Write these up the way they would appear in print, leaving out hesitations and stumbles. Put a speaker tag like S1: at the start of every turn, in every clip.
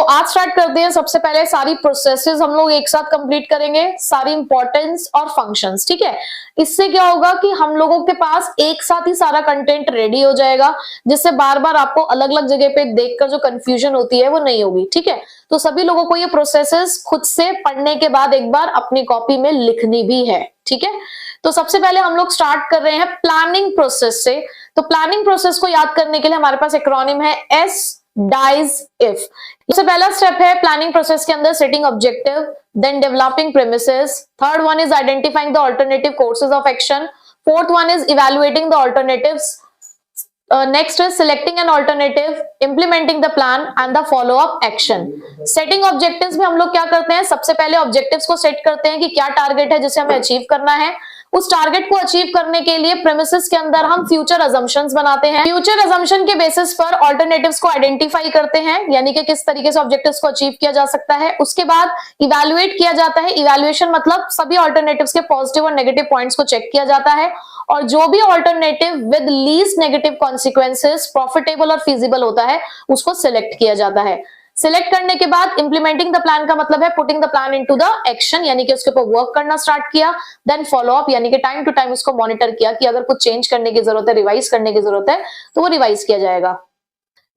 S1: आज स्टार्ट करते हैं। सबसे पहले सारी प्रोसेसेस हम लोग एक साथ कंप्लीट करेंगे, सारी इंपॉर्टेंस और फंक्शंस, ठीक है। इससे क्या होगा कि हम लोगों के पास एक साथ ही सारा कंटेंट रेडी हो जाएगा, जिससे बार बार आपको अलग अलग जगह पे देखकर जो कंफ्यूजन होती है वो नहीं होगी, ठीक है। तो सभी लोगों को ये प्रोसेसेस खुद से पढ़ने के बाद एक बार अपनी कॉपी में लिखनी भी है, ठीक है। तो सबसे पहले हम लोग स्टार्ट कर रहे हैं प्लानिंग प्रोसेस से। तो प्लानिंग प्रोसेस को याद करने के लिए हमारे पास एक्रोनिम है SDICE IF। सबसे पहला स्टेप है प्लानिंग प्रोसेस के अंदर setting objective, then developing premises, third one is identifying the alternative courses of action, fourth one is evaluating the alternatives, next is selecting an alternative, implementing the plan and the follow up action। Setting objectives में हम लोग क्या करते हैं, सबसे पहले objectives को set करते हैं कि क्या टारगेट है जिसे हमें अचीव करना है। उस टारगेट को अचीव करने के लिए प्रेमिसेस के अंदर हम फ्यूचर अजम्पशंस बनाते हैं। फ्यूचर अजम्पशन के बेसिस पर ऑल्टरनेटिव्स को आइडेंटिफाई करते हैं, यानी कि किस तरीके से ऑब्जेक्टिव्स को अचीव किया जा सकता है। उसके बाद इवैल्यूएट किया जाता है। इवैल्यूएशन मतलब सभी ऑल्टरनेटिव्स के पॉजिटिव और नेगेटिव पॉइंट्स को चेक किया जाता है, और जो भी alternative with least negative consequences profitable और फीजिबल होता है उसको सिलेक्ट किया जाता है। सिलेक्ट करने के बाद इंप्लीमेंटिंग द प्लान का मतलब है putting the plan into the action, यानी कि उसके ऊपर वर्क करना स्टार्ट किया। देन फॉलो अप, यानी कि टाइम टू टाइम उसको मॉनिटर किया कि अगर कुछ चेंज करने की जरूरत है, रिवाइज करने की जरूरत है तो वो रिवाइज किया जाएगा।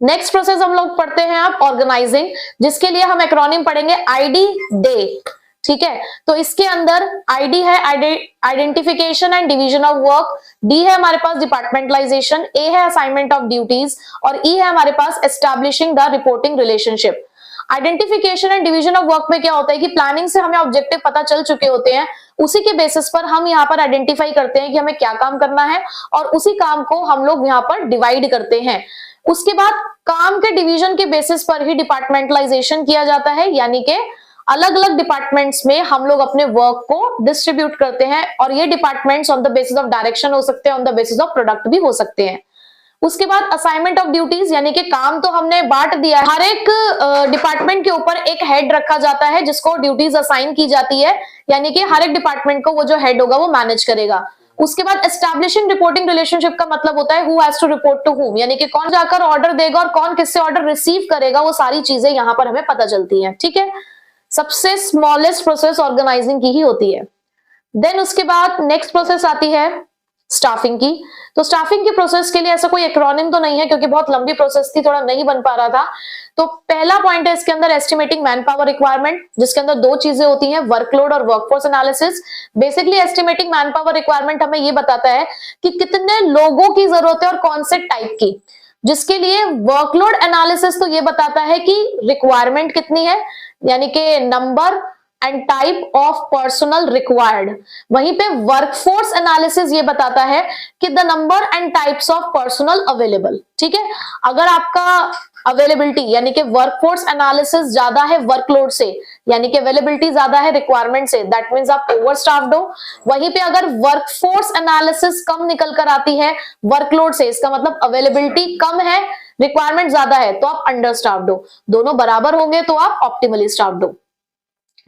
S1: नेक्स्ट प्रोसेस हम लोग पढ़ते हैं आप ऑर्गेनाइजिंग, जिसके लिए हम एक्रोनिम पढ़ेंगे ID-DAY, ठीक है। तो इसके अंदर ID है identification and division of work, D है हमारे पास डिपार्टमेंटलाइजेशन, A है असाइनमेंट ऑफ ड्यूटीज, और E है हमारे पास establishing the reporting relationship. Identification and division of work में क्या होता है कि प्लानिंग से हमें ऑब्जेक्टिव पता चल चुके होते हैं, उसी के बेसिस पर हम यहाँ पर आइडेंटिफाई करते हैं कि हमें क्या काम करना है, और उसी काम को हम लोग यहाँ पर डिवाइड करते हैं। उसके बाद काम के डिवीजन के बेसिस पर ही डिपार्टमेंटलाइजेशन किया जाता है, यानी कि अलग अलग डिपार्टमेंट्स में हम लोग अपने वर्क को डिस्ट्रीब्यूट करते हैं, और ये departments on the basis of direction हो सकते हैं, on the basis of product भी हो सकते हैं। उसके बाद असाइनमेंट ऑफ ड्यूटीज, यानी कि काम तो हमने बांट दिया है, हर एक डिपार्टमेंट के ऊपर एक हेड रखा जाता है जिसको ड्यूटीज असाइन की जाती है, यानी कि हर एक डिपार्टमेंट को वो जो हेड होगा वो मैनेज करेगा। उसके बाद एस्टैब्लिशिंग रिपोर्टिंग रिलेशनशिप का मतलब होता है who has to report to whom, यानी कि कौन जाकर ऑर्डर देगा और कौन किससे ऑर्डर रिसीव करेगा, वो सारी चीजें यहाँ पर हमें पता चलती है, ठीक है। सबसे स्मॉलेस्ट प्रोसेस ऑर्गेनाइजिंग की ही होती है। देन उसके बाद नेक्स्ट प्रोसेस आती है स्टाफिंग की। तो स्टाफिंग की प्रोसेस के लिए ऐसा कोई एक्रोनिम तो नहीं है, क्योंकि बहुत लंबी प्रोसेस थी, थोड़ा नहीं बन पा रहा था। तो पहला पॉइंट है इसके अंदर एस्टिमेटिंग मैन पावर रिक्वायरमेंट, जिसके अंदर दो चीजें होती हैं, वर्कलोड और workforce analysis. Basically estimating man power requirement हमें ये बताता है कि कितने लोगों की जरूरत है और कौन से टाइप की, जिसके लिए वर्कलोड एनालिसिस तो ये बताता है कि रिक्वायरमेंट कितनी है, यानी कि number and type of personal required. वहीं पे वर्कफोर्स एनालिसिस ये बताता है कि the number and types of personal available, ठीक है। अगर आपका अवेलेबिलिटी यानी कि वर्कफोर्स एनालिसिस ज्यादा है वर्कलोड से, यानी कि अवेलेबिलिटी ज्यादा है रिक्वायरमेंट से, दैट मींस आप ओवरस्टाफ्ड हो। वहीं पे अगर वर्कफोर्स एनालिसिस कम निकल कर आती है वर्कलोड से, इसका मतलब अवेलेबिलिटी कम है रिक्वायरमेंट ज्यादा है, तो आप अंडरस्टाफ्ड हो। दोनों बराबर होंगे तो आप ऑप्टिमली स्टाफ्ड हो।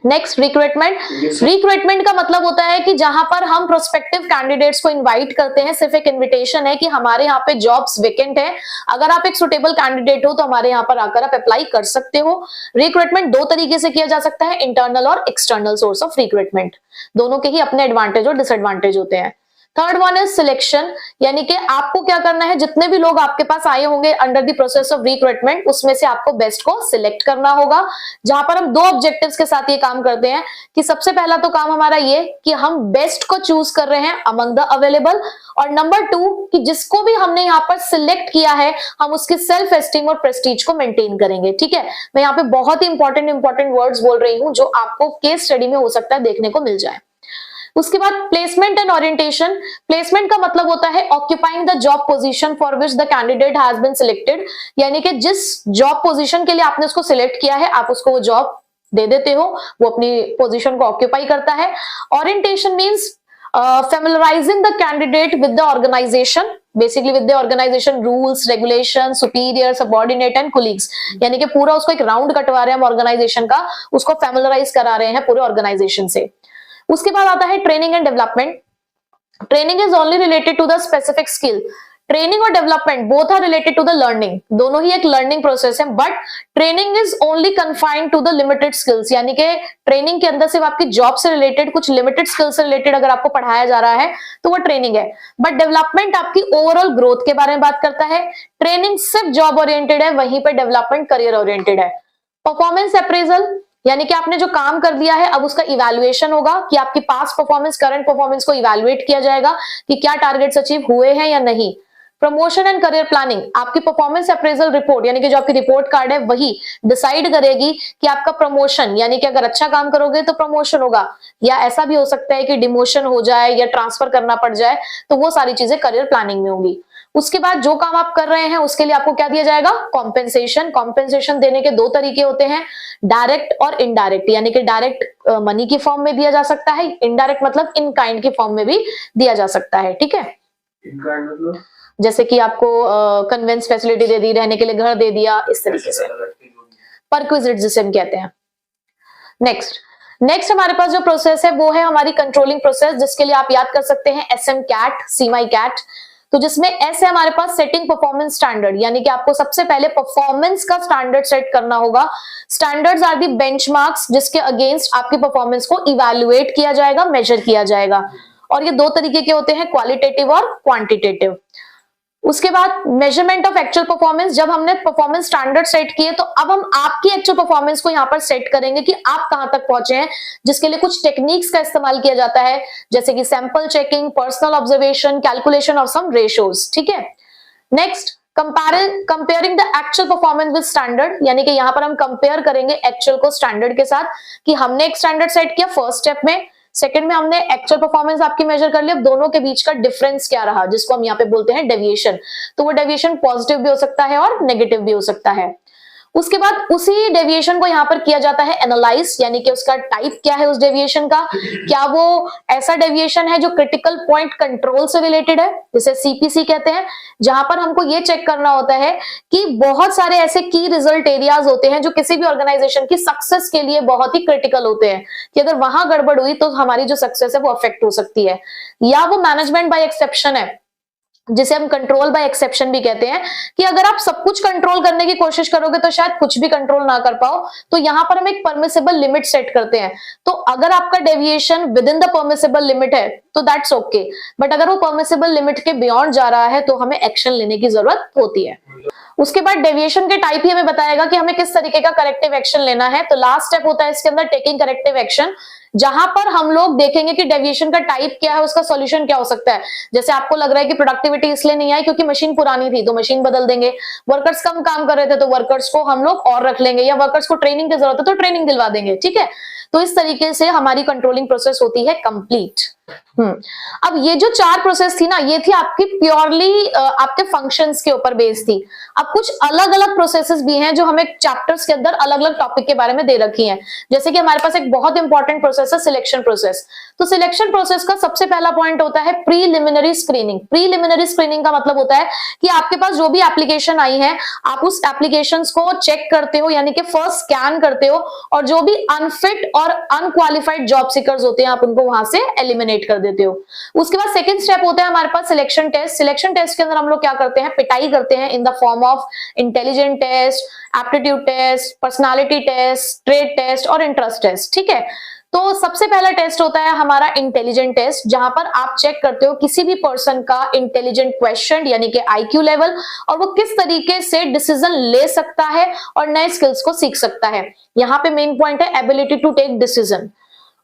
S1: Next recruitment. रिक्रूटमेंट का मतलब होता है कि जहां पर हम प्रोस्पेक्टिव कैंडिडेट्स को इनवाइट करते हैं, सिर्फ एक इनविटेशन है कि हमारे यहाँ पे जॉब्स वेकेंट है, अगर आप एक सुटेबल कैंडिडेट हो तो हमारे यहाँ पर आकर आप अप्लाई कर सकते हो। रिक्रूटमेंट दो तरीके से किया जा सकता है, इंटरनल और एक्सटर्नल सोर्स ऑफ रिक्रूटमेंट। दोनों के ही अपने एडवांटेज और डिसएडवांटेज होते हैं। थर्ड वन इज सिलेक्शन, यानी कि आपको क्या करना है, जितने भी लोग आपके पास आए होंगे under the process of recruitment, उसमें से आपको बेस्ट को सिलेक्ट करना होगा। जहां पर हम दो ऑब्जेक्टिव्स के साथ ये काम करते हैं कि सबसे पहला तो काम हमारा ये कि हम बेस्ट को चूज कर रहे हैं अमंग द अवेलेबल, और नंबर टू कि जिसको भी हमने यहाँ पर सिलेक्ट किया है हम उसकी सेल्फ एस्टीम और प्रेस्टीज को मेंटेन करेंगे, ठीक है। मैं यहाँ पे बहुत ही इंपॉर्टेंट वर्ड्स बोल रही हूँ जो आपको केस स्टडी में हो सकता है देखने को मिल जाए। उसके बाद प्लेसमेंट एंड ओरिएंटेशन। प्लेसमेंट का मतलब होता है occupying the job position for which the candidate has been selected, यानी कि जिस जॉब पोजीशन के लिए आपने उसको सिलेक्ट किया है आप उसको वो जॉब दे देते हो, वो अपनी पोजीशन को ऑक्यूपाई करता है। Orientation means familiarizing the candidate with the organization, basically with the organization rules, regulations, superior, subordinate and colleagues, यानी कि पूरा उसको एक राउंड कटवा रहे हैं हम ऑर्गेनाइजेशन का, उसको फैमिलराइज करा रहे हैं पूरे ऑर्गेनाइजेशन से। उसके बाद आता है training and development. Training is only related to the specific skill, training और development both are related to the learning, दोनों ही एक लर्निंग प्रोसेस है, but training is only confined to the limited skills, यानी कि ट्रेनिंग के अंदर सिर्फ आपकी जॉब से रिलेटेड कुछ लिमिटेड स्किल्स से रिलेटेड अगर आपको पढ़ाया जा रहा है तो वो ट्रेनिंग है। बट डेवलपमेंट आपकी ओवरऑल ग्रोथ के बारे में बात करता है। ट्रेनिंग सिर्फ जॉब ओरिएंटेड है, वहीं पर डेवलपमेंट करियर ओरिएंटेड है। परफॉर्मेंस अप्रेजल यानी कि आपने जो काम कर दिया है अब उसका इवैल्यूएशन होगा कि आपकी पास्ट परफॉर्मेंस करंट परफॉर्मेंस को इवैल्यूएट किया जाएगा कि क्या टारगेट्स अचीव हुए हैं या नहीं। प्रमोशन एंड करियर प्लानिंग, आपकी परफॉर्मेंस अप्रेजल रिपोर्ट यानी कि जो आपकी रिपोर्ट कार्ड है वही डिसाइड करेगी कि आपका प्रमोशन, यानी कि अगर अच्छा काम करोगे तो प्रमोशन होगा, या ऐसा भी हो सकता है कि डिमोशन हो जाए या ट्रांसफर करना पड़ जाए, तो वो सारी चीजें करियर प्लानिंग में होंगी। उसके बाद जो काम आप कर रहे हैं उसके लिए आपको क्या दिया जाएगा, कॉम्पेंसेशन। कॉम्पेंसेशन देने के दो तरीके होते हैं, डायरेक्ट और इनडायरेक्ट, यानी कि डायरेक्ट मनी की फॉर्म में दिया जा सकता है, इनडायरेक्ट मतलब इन काइंड की फॉर्म में भी दिया जा सकता है। ठीक है,
S2: इन काइंड मतलब
S1: जैसे कि आपको कन्वेंस फैसिलिटी दे दी, रहने के लिए घर दे दिया, इस तरीके से परक्विजिट जिसे हम कहते हैं। नेक्स्ट हमारे पास जो प्रोसेस है वो है हमारी कंट्रोलिंग प्रोसेस, जिसके लिए आप याद कर सकते हैं SM कैट, सीमाई कैट। तो जिसमें एस है हमारे पास सेटिंग परफॉर्मेंस स्टैंडर्ड, यानी कि आपको सबसे पहले परफॉर्मेंस का स्टैंडर्ड सेट करना होगा। स्टैंडर्ड्स आर दी बेंचमार्क्स जिसके अगेंस्ट आपकी परफॉर्मेंस को इवैल्यूएट किया जाएगा, मेजर किया जाएगा, और ये दो तरीके के होते हैं, क्वालिटेटिव और क्वांटिटेटिव। उसके बाद मेजरमेंट ऑफ एक्चुअल परफॉर्मेंस, जब हमने परफॉर्मेंस स्टैंडर्ड सेट किए तो अब हम आपकी एक्चुअल परफॉर्मेंस को यहाँ पर सेट करेंगे कि आप कहां तक पहुंचे हैं, जिसके लिए कुछ टेक्निक्स का इस्तेमाल किया जाता है, जैसे कि sample checking, personal observation, calculation of some ratios. ठीक है, next comparing the actual performance with standard, यानी कि यहाँ पर हम कंपेयर करेंगे एक्चुअल को स्टैंडर्ड के साथ कि हमने एक स्टैंडर्ड सेट किया फर्स्ट स्टेप में, सेकंड में हमने एक्चुअल परफॉर्मेंस आपकी मेजर कर लिया, दोनों के बीच का डिफरेंस क्या रहा, जिसको हम यहाँ पे बोलते हैं डेविएशन। तो वो डेविएशन पॉजिटिव भी हो सकता है और नेगेटिव भी हो सकता है। उसके बाद उसी डेविएशन को यहाँ पर किया जाता है एनालाइज, यानी कि उसका टाइप क्या है उस डेविएशन का, क्या वो ऐसा डेविएशन है जो क्रिटिकल पॉइंट कंट्रोल से रिलेटेड है, जिसे CPC कहते हैं, जहां पर हमको ये चेक करना होता है कि बहुत सारे ऐसे की रिजल्ट एरियाज होते हैं जो किसी भी ऑर्गेनाइजेशन की सक्सेस के लिए बहुत ही क्रिटिकल होते हैं, कि अगर वहां गड़बड़ हुई तो हमारी जो सक्सेस है वो अफेक्ट हो सकती है। या वो मैनेजमेंट बाय एक्सेप्शन है, जिसे हम कंट्रोल बाय एक्सेप्शन भी कहते हैं, कि अगर आप सब कुछ कंट्रोल करने की कोशिश करोगे तो शायद कुछ भी कंट्रोल ना कर पाओ, तो यहां पर हम एक परमिसिबल लिमिट सेट करते हैं। तो अगर आपका deviation with in the permissible limit है तो दैट्स ओके, बट अगर वो परमिसिबल लिमिट के बियॉन्ड जा रहा है तो हमें एक्शन लेने की जरूरत होती है। उसके बाद डेविएशन के टाइप ही हमें बताएगा कि हमें किस तरीके का करेक्टिव एक्शन लेना है। तो लास्ट स्टेप होता है इसके अंदर टेकिंग करेक्टिव एक्शन, जहां पर हम लोग देखेंगे कि डेविएशन का टाइप क्या है, उसका सॉल्यूशन क्या हो सकता है। जैसे आपको लग रहा है कि प्रोडक्टिविटी इसलिए नहीं आई क्योंकि मशीन पुरानी थी तो मशीन बदल देंगे, वर्कर्स कम काम कर रहे थे तो वर्कर्स को हम लोग और रख लेंगे, या वर्कर्स को ट्रेनिंग की जरूरत है तो ट्रेनिंग दिलवा देंगे। ठीक है, तो इस तरीके से हमारी कंट्रोलिंग प्रोसेस होती है कंप्लीट। अब ये जो 4 प्रोसेस थी ना, ये थी आपकी प्योरली आपके फंक्शंस के ऊपर बेस्ड थी। अब कुछ अलग अलग प्रोसेसेस भी हैं जो हमें चैप्टर्स के अंदर अलग अलग टॉपिक के बारे में दे रखी हैं। जैसे कि हमारे पास एक बहुत इंपॉर्टेंट प्रोसेस है सिलेक्शन प्रोसेस। तो सिलेक्शन प्रोसेस का सबसे पहला पॉइंट होता है प्रीलिमिनरी स्क्रीनिंग। प्रीलिमिनरी स्क्रीनिंग का मतलब होता है कि आपके पास जो भी एप्लीकेशन आई है आप उस एप्लीकेशन को चेक करते हो, यानी कि फर्स्ट स्कैन करते हो, और जो भी अनफिट और अनक्वालिफाइड जॉब सीकर्स होते हैं आप उनको वहां से एलिमिनेट कर देते हो। उसके बाद सेकंड स्टेप होता है हमारे पास सिलेक्शन टेस्ट। सिलेक्शन टेस्ट के अंदर हम लोग क्या करते हैं, पिटाई करते हैं in the form of intelligent test, aptitude test, personality test, trade test और इंटरेस्ट टेस्ट। ठीक है, तो सबसे पहला टेस्ट होता है हमारा इंटेलिजेंट टेस्ट, जहां पर आप चेक करते हो किसी भी पर्सन का इंटेलिजेंट क्वेश्चन यानी कि IQ लेवल, और वो किस तरीके से डिसीजन ले सकता है और नए स्किल्स को सीख सकता है। यहाँ पे मेन पॉइंट है एबिलिटी टू टेक डिसीजन।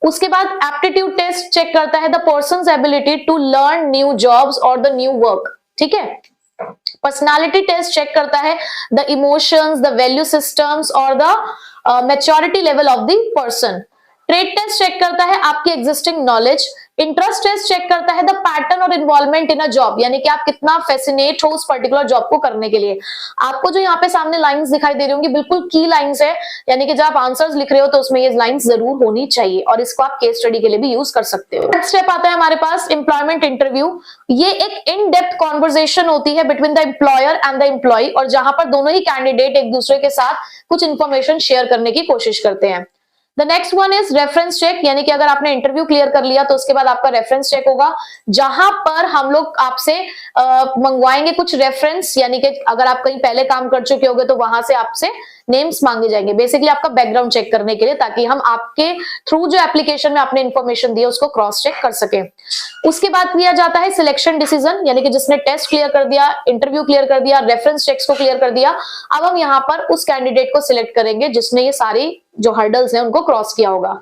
S1: उसके बाद एप्टीट्यूड टेस्ट चेक करता है the person's ability to learn new jobs और द न्यू वर्क। ठीक है, पर्सनालिटी टेस्ट चेक करता है the emotions, the value systems और the maturity level of the person. Trade test check करता है आपकी existing knowledge. Interest test check करता है द पैटर्न और इन्वॉल्वमेंट इन अ जॉब, यानी कि आप कितना फैसिनेट हो उस पर्टिकुलर जॉब को करने के लिए। आपको जो यहाँ पे सामने लाइंस दिखाई दे रही होंगी बिल्कुल की लाइंस है, यानी कि जब आप आंसर्स लिख रहे हो तो उसमें ये लाइंस जरूर होनी चाहिए, और इसको आप केस स्टडी के लिए भी यूज कर सकते हो। नेक्स्ट स्टेप आता है हमारे पास एम्प्लॉयमेंट इंटरव्यू। ये एक इन डेप्थ कॉन्वर्सेशन होती है between the employer and the employee, और जहां पर दोनों ही कैंडिडेट एक दूसरे के साथ कुछ इंफॉर्मेशन शेयर करने की कोशिश करते हैं। The next one is reference check, यानी कि अगर आपने इंटरव्यू क्लियर कर लिया तो उसके बाद आपका रेफरेंस चेक होगा, जहां पर हम लोग आपसे मंगवाएंगे कुछ रेफरेंस, यानी कि अगर आप कहीं पहले काम कर चुके होंगे तो वहां से आपसे नेम्स मांगे जाएंगे, बेसिकली आपका बैकग्राउंड चेक करने के लिए, ताकि हम आपके थ्रू जो एप्लीकेशन में आपने इन्फॉर्मेशन दी है उसको क्रॉस चेक कर सके। उसके बाद किया जाता है सिलेक्शन डिसीजन, यानी कि जिसने टेस्ट क्लियर कर दिया, इंटरव्यू क्लियर कर दिया, रेफरेंस चेक्स को क्लियर कर दिया, अब हम यहाँ पर उस कैंडिडेट को सिलेक्ट करेंगे जिसने ये सारी जो हर्डल्स हैं उनको क्रॉस किया होगा।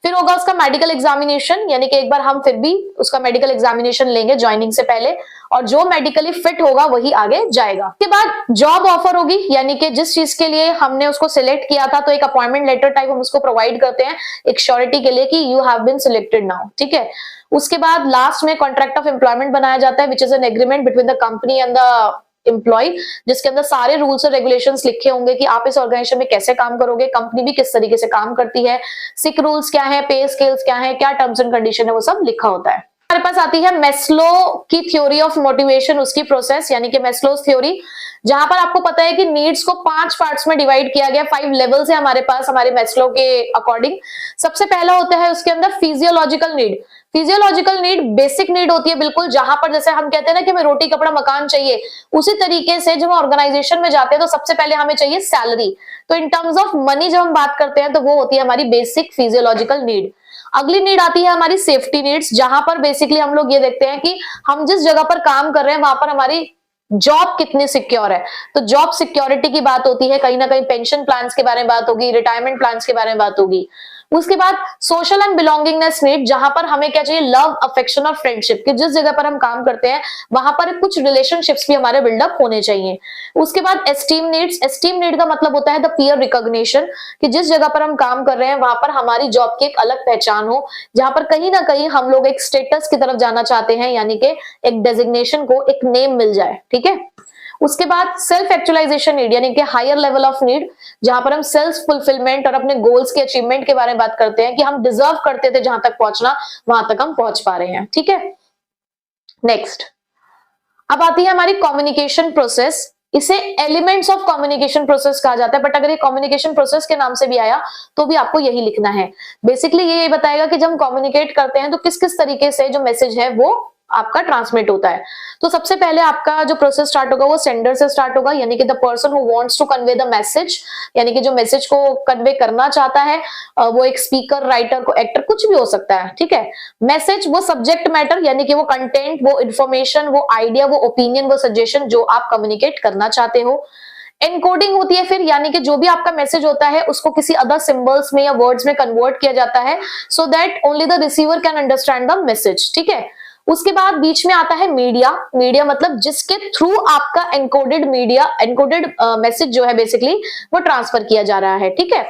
S1: फिर होगा उसका मेडिकल एग्जामिनेशन, यानी कि एक बार हम फिर भी उसका मेडिकल एग्जामिनेशन लेंगे ज्वाइनिंग से पहले, और जो मेडिकली फिट होगा वही आगे जाएगा। उसके बाद जॉब ऑफर होगी, यानी कि जिस चीज के लिए हमने उसको सिलेक्ट किया था तो एक अपॉइंटमेंट लेटर टाइप हम उसको प्रोवाइड करते हैं एक श्योरिटी के लिए कि you have been selected now, ठीक है। उसके बाद लास्ट में कॉन्ट्रैक्ट ऑफ एम्प्लॉयमेंट बनाया जाता है, which is an agreement between the company and the employee, जिसके अंदर सारे रूल्स और रेगुलेशंस लिखे होंगे कि आप इस ऑर्गेनाइजेशन में कैसे काम करोगे, कंपनी भी किस तरीके से काम करती है, सिक रूल्स क्या है, पे स्केल्स क्या है, क्या टर्म्स एंड कंडीशन है, वो सब लिखा होता है। हमारे पास आती है मैस्लो की थ्योरी ऑफ मोटिवेशन, उसकी प्रोसेस, यानी कि मैस्लोस थ्योरी, जहां पर आपको पता है कि नीड्स को 5 पार्ट्स में डिवाइड किया गया, 5 लेवल्स है हमारे पास हमारे मैस्लो के अकॉर्डिंग। सबसे पहला होता है उसके अंदर physiological need. Physiological need basic need होती है बिल्कुल, जहां पर जैसे हम कहते हैं ना कि हमें रोटी कपड़ा मकान चाहिए, उसी तरीके से जब हम ऑर्गेनाइजेशन में जाते हैं तो सबसे पहले हमें चाहिए सैलरी। तो इन टर्म्स ऑफ मनी जब हम बात करते हैं तो वो होती है हमारी बेसिक फिजियोलॉजिकल नीड। अगली नीड आती है हमारी सेफ्टी नीड्स, जहां पर बेसिकली हम लोग ये देखते हैं कि हम जिस जगह पर काम कर रहे हैं वहां पर हमारी जॉब कितनी सिक्योर है, तो जॉब सिक्योरिटी की बात होती है, कहीं ना कहीं पेंशन प्लान्स के बारे में बात होगी, रिटायरमेंट प्लान्स के बारे में बात होगी। उसके बाद सोशल एंड बिलोंगिंगनेस नीड, जहां पर हमें क्या चाहिए, लव, अफेक्शन और फ्रेंडशिप, कि जिस जगह पर हम काम करते हैं वहां पर कुछ रिलेशनशिप्स भी हमारे बिल्डअप होने चाहिए। उसके बाद एस्टीम नीड्स, एस्टीम नीड का मतलब होता है द पीयर रिकॉग्निशन, कि जिस जगह पर हम काम कर रहे हैं वहां पर हमारी जॉब की एक अलग पहचान हो, जहां पर कहीं ना कहीं हम लोग एक स्टेटस की तरफ जाना चाहते हैं, यानी कि एक डेजिग्नेशन को एक नेम मिल जाए, ठीक है। उसके बाद सेल्फ एक्चुअलाइजेशन नीड, यानी कि हायर लेवल ऑफ नीड, जहां पर हम सेल्फ फुलफिलमेंट और अपने गोल्स के अचीवमेंट के बारे में बात करते हैं कि हम डिजर्व करते थे जहां तक पहुंचना, वहां तक हम पहुंच पा रहे हैं, ठीक है। नेक्स्ट अब आती है हमारी कम्युनिकेशन प्रोसेस। इसे एलिमेंट्स ऑफ कम्युनिकेशन प्रोसेस कहा जाता है, बट अगर ये कम्युनिकेशन प्रोसेस के नाम से भी आया तो भी आपको यही लिखना है। बेसिकली ये बताएगा कि जब हम कम्युनिकेट करते हैं तो किस किस तरीके से जो मैसेज है वो आपका ट्रांसमिट होता है। तो सबसे पहले आपका जो प्रोसेस स्टार्ट होगा वो सेंडर से स्टार्ट होगा, यानी कि the person who wants to convey the message, यानी कि जो मैसेज को कन्वे करना चाहता है, वो एक स्पीकर, राइटर, को एक्टर, कुछ भी हो सकता है, ठीक है। मैसेज वो सब्जेक्ट मैटर, यानी कि वो कंटेंट, वो इंफॉर्मेशन, वो आइडिया, वो ओपिनियन, वो सजेशन जो आप कम्युनिकेट करना चाहते हो। एनकोडिंग होती है फिर, यानी कि जो भी आपका मैसेज होता है उसको किसी अदर सिंबल्स में या वर्ड्स में कन्वर्ट किया जाता है, so that only the receiver can understand the message, ठीक है। उसके बाद बीच में आता है मीडिया। मीडिया मतलब जिसके थ्रू आपका एनकोडेड मीडिया, एनकोडेड मैसेज जो है बेसिकली वो ट्रांसफर किया जा रहा है, ठीक है।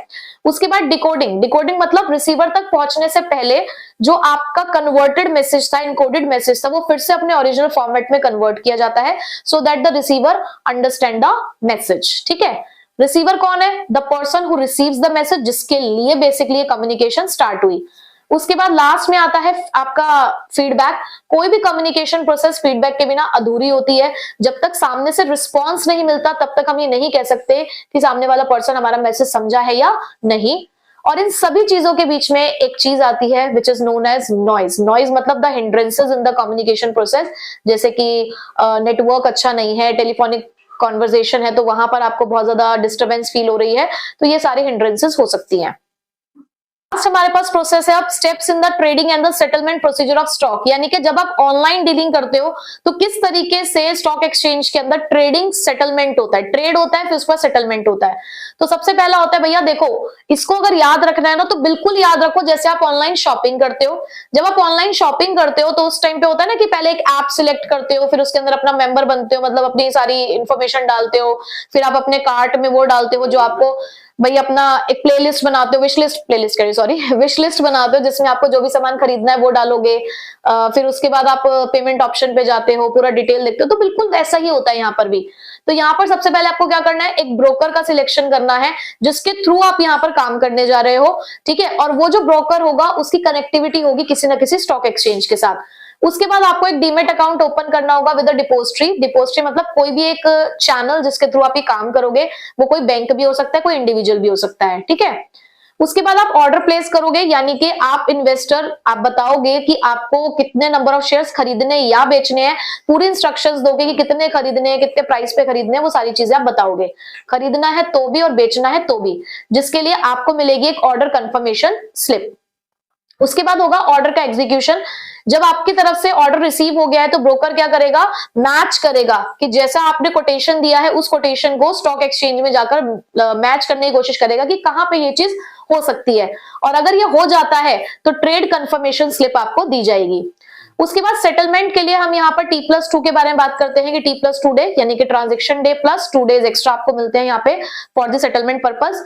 S1: उसके बाद डिकोडिंग। डिकोडिंग मतलब रिसीवर तक पहुंचने से पहले जो आपका कन्वर्टेड मैसेज था, एनकोडेड मैसेज था, वो फिर से अपने ओरिजिनल फॉर्मेट में कन्वर्ट किया जाता है, so that the receiver understand the message, ठीक है। रिसीवर कौन है? The person who receives the message, जिसके लिए बेसिकली कम्युनिकेशन स्टार्ट हुई। उसके बाद लास्ट में आता है आपका फीडबैक। कोई भी कम्युनिकेशन प्रोसेस फीडबैक के बिना अधूरी होती है। जब तक सामने से रिस्पॉन्स नहीं मिलता तब तक हम ये नहीं कह सकते कि सामने वाला पर्सन हमारा मैसेज समझा है या नहीं। और इन सभी चीजों के बीच में एक चीज आती है which is known as noise. Noise मतलब the hindrances in the communication process, जैसे कि नेटवर्क अच्छा नहीं है, टेलीफोनिक कॉन्वर्जेशन है तो वहां पर आपको बहुत ज्यादा डिस्टर्बेंस फील हो रही है, तो ये सारी हिंड्रेंसेस हो सकती हैं। हमारे पास प्रोसेस है अब steps in the trading and the settlement procedure of stock, यानी कि जब आप ऑनलाइन डीलिंग करते हो तो किस तरीके से स्टॉक एक्सचेंज के अंदर ट्रेडिंग सेटलमेंट होता है, ट्रेड होता है फिर उसका सेटलमेंट होता है। तो सबसे पहला होता है भैया देखो, इसको अगर याद रखना है ना तो बिल्कुल याद रखो जैसे आप ऑनलाइन शॉपिंग करते हो। जब आप ऑनलाइन शॉपिंग करते हो तो उस टाइम पे होता है ना कि पहले एक ऐप सिलेक्ट करते हो, फिर उसके अंदर अपना मेंबर बनते हो, मतलब अपनी सारी इंफॉर्मेशन डालते हो, फिर आप अपने कार्ट में वो डालते हो जो आपको भाई अपना एक प्लेलिस्ट बनाते हो, विश लिस्ट बनाते हो जिसमें आपको जो भी सामान खरीदना है वो डालोगे। फिर उसके बाद आप पेमेंट ऑप्शन पे जाते हो, पूरा डिटेल देखते हो, तो बिल्कुल वैसा ही होता है यहाँ पर भी। तो यहाँ पर सबसे पहले आपको क्या करना है, एक ब्रोकर का सिलेक्शन करना है जिसके थ्रू आप यहाँ पर काम करने जा रहे हो, ठीक है। और वो जो ब्रोकर होगा उसकी कनेक्टिविटी होगी किसी ना किसी स्टॉक एक्सचेंज के साथ। उसके बाद आपको एक डीमेट अकाउंट ओपन करना होगा विद डिपोजिटरी। डिपोजिटरी मतलब कोई भी एक चैनल जिसके थ्रू आप ये काम करोगे, वो कोई बैंक भी हो सकता है, कोई इंडिविजुअल भी हो सकता है, ठीक है। उसके बाद आप ऑर्डर प्लेस करोगे, यानी कि आप इन्वेस्टर आप बताओगे कि आपको कितने नंबर ऑफ शेयर्स खरीदने या बेचने हैं, पूरी इंस्ट्रक्शंस दोगे कि कितने खरीदने हैं, कितने प्राइस पे खरीदने हैं, वो सारी चीजें आप बताओगे। खरीदना है तो भी और बेचना है तो भी, जिसके लिए आपको मिलेगी एक ऑर्डर कंफर्मेशन स्लिप। उसके बाद होगा ऑर्डर का एग्जीक्यूशन। जब आपकी तरफ से ऑर्डर रिसीव हो गया है तो ब्रोकर क्या करेगा, मैच करेगा कि जैसा आपने कोटेशन दिया है उस कोटेशन को स्टॉक एक्सचेंज में जाकर मैच करने की कोशिश करेगा कि कहां पे ये चीज हो सकती है, और अगर ये हो जाता है तो ट्रेड कंफर्मेशन स्लिप आपको दी जाएगी। उसके बाद सेटलमेंट के लिए हम यहाँ पर T+2 के बारे में बात करते हैं कि T+2 डे यानी कि transaction debt plus 2 days extra आपको मिलते हैं यहाँ पे for the settlement purpose.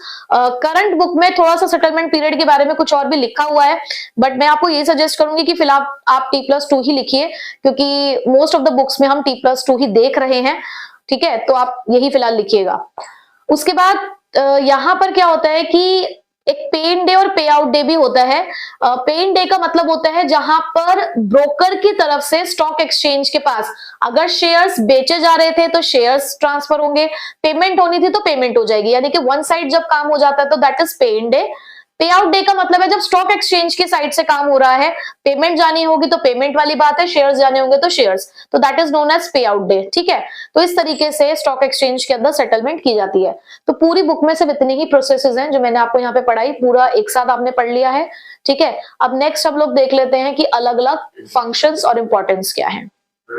S1: Current book में थोड़ा सा सेटलमेंट पीरियड के बारे में कुछ और भी लिखा हुआ है, बट मैं आपको ये सजेस्ट करूंगी कि फिलहाल आप T+2 ही लिखिए, क्योंकि मोस्ट ऑफ द बुक्स में हम T+2 ही देख रहे हैं, ठीक है, तो आप यही फिलहाल लिखिएगा। उसके बाद यहाँ पर क्या होता है कि एक पे इन डे और पे आउट डे भी होता है। पे इन डे का मतलब होता है जहां पर ब्रोकर की तरफ से स्टॉक एक्सचेंज के पास अगर शेयर्स बेचे जा रहे थे तो शेयर्स ट्रांसफर होंगे, पेमेंट होनी थी तो पेमेंट हो जाएगी, यानी कि वन साइड जब काम हो जाता है तो दैट इज पे इन डे। पे आउट डे का मतलब है जब स्टॉक एक्सचेंज की साइड से काम हो रहा है, पेमेंट जानी होगी तो पेमेंट वाली बात है, शेयर्स जाने होंगे तो शेयर्स, तो दैट इज नोन एज पे आउट डे, ठीक है। तो इस तरीके से स्टॉक एक्सचेंज के अंदर सेटलमेंट की जाती है। तो पूरी बुक में सिर्फ इतनी ही प्रोसेसेस हैं जो मैंने आपको यहाँ पे पढ़ाई, पूरा एक साथ आपने पढ़ लिया है, ठीक है। अब नेक्स्ट हम लोग देख लेते हैं कि अलग अलग फंक्शंस और इंपॉर्टेंस क्या है।